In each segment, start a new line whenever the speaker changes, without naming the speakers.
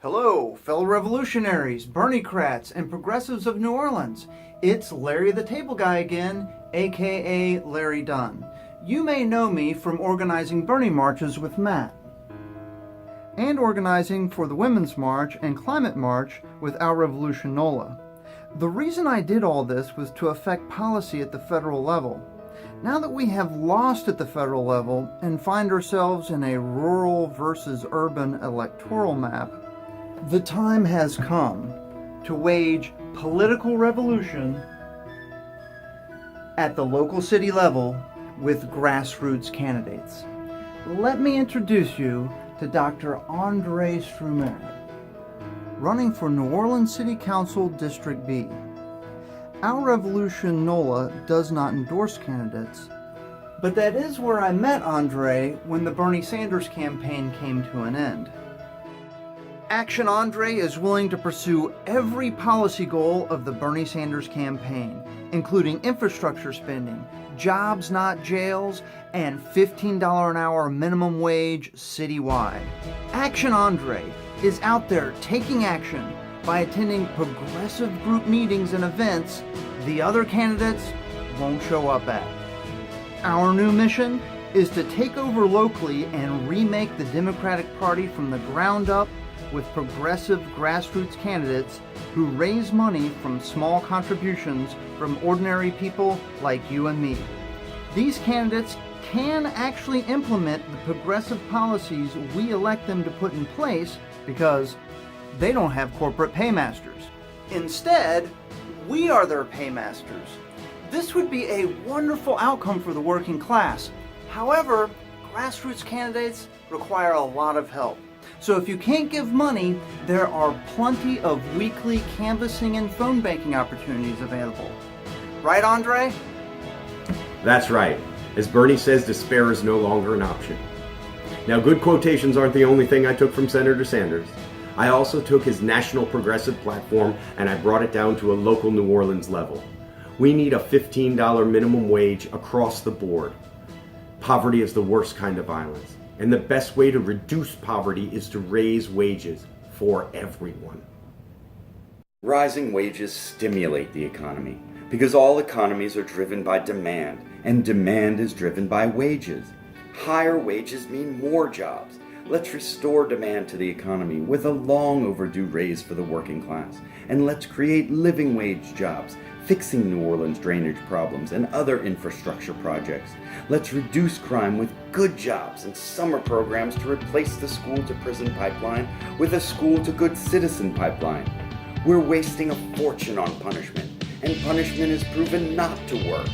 Hello, fellow revolutionaries, Berniecrats, and progressives of New Orleans. It's Larry the Table Guy again, aka Larry Dunn. You may know me from organizing Bernie marches with Matt, and organizing for the Women's March and Climate March with Our Revolution NOLA. The reason I did all this was to affect policy at the federal level. Now that we have lost at the federal level and find ourselves in a rural versus urban electoral map, the time has come to wage political revolution at the local city level with grassroots candidates. Let me introduce you to Dr. Andre Strumer, running for New Orleans City Council District B. Our Revolution NOLA does not endorse candidates, but that is where I met Andre when the Bernie Sanders campaign came to an end. Action Andre is willing to pursue every policy goal of the Bernie Sanders campaign, including infrastructure spending, jobs not jails, and $15 an hour minimum wage citywide. Action Andre is out there taking action by attending progressive group meetings and events the other candidates won't show up at. Our new mission is to take over locally and remake the Democratic Party from the ground up with progressive grassroots candidates who raise money from small contributions from ordinary people like you and me. These candidates can actually implement the progressive policies we elect them to put in place because they don't have corporate paymasters. Instead, we are their paymasters. This would be a wonderful outcome for the working class. However, grassroots candidates require a lot of help. So if you can't give money, there are plenty of weekly canvassing and phone banking opportunities available. Right, Andre?
That's right. As Bernie says, despair is no longer an option. Now, good quotations aren't the only thing I took from Senator Sanders. I also took his national progressive platform and I brought it down to a local New Orleans level. We need a $15 minimum wage across the board. Poverty is the worst kind of violence. And the best way to reduce poverty is to raise wages for everyone.
Rising wages stimulate the economy because all economies are driven by demand, and demand is driven by wages. Higher wages mean more jobs. Let's restore demand to the economy with a long overdue raise for the working class, and let's create living wage jobs, fixing New Orleans drainage problems and other infrastructure projects. Let's reduce crime with good jobs and summer programs to replace the school-to-prison pipeline with a school-to-good-citizen pipeline. We're wasting a fortune on punishment, and punishment is proven not to work.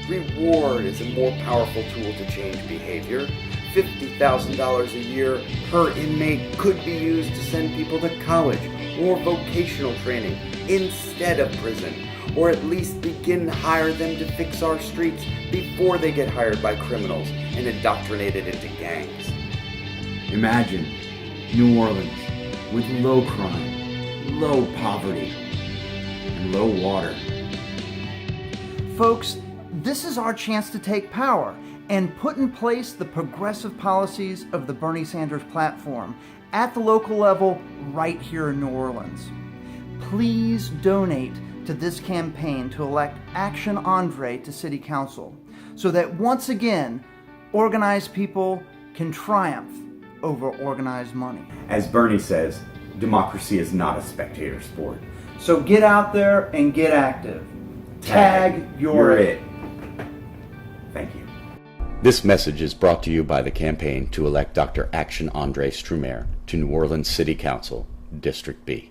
Reward is a more powerful tool to change behavior. $50,000 a year per inmate could be used to send people to college or vocational training instead of prison, or at least begin to hire them to fix our streets before they get hired by criminals and indoctrinated into gangs.
Imagine New Orleans with low crime, low poverty, and low water.
Folks, this is our chance to take power and put in place the progressive policies of the Bernie Sanders platform at the local level right here in New Orleans. Please donate to this campaign to elect Action Andre to City Council so that once again, organized people can triumph over organized money.
As Bernie says, democracy is not a spectator sport.
So get out there and get active. Tag you're it.
Thank you.
This message is brought to you by the campaign to elect Dr. Action Andre Strumer to New Orleans City Council, District B.